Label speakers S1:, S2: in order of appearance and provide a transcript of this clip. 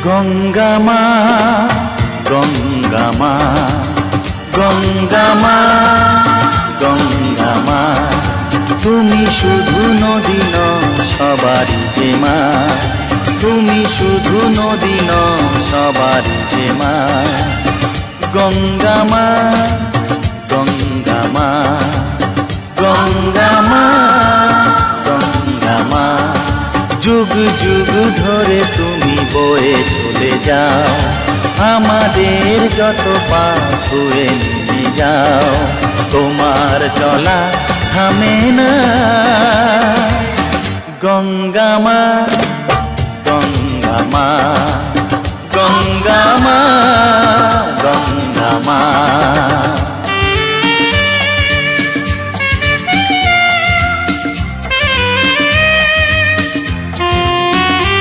S1: গঙ্গা মা, গঙ্গা মা, গঙ্গা মা, গঙ্গা মা, তুমি শুধু নদী নও সবারই মা, তুমি শুধু নদী নও সবারই মা। গঙ্গা মা, গঙ্গা মা, গঙ্গা মা, গঙ্গা মা, যুগ যুগ ধরে তুমি বয়ে চলে যাও, আমাদের যত পাপ ধুয়ে নিয়ে যাও। তোমার চলা থামে না, গঙ্গা মা।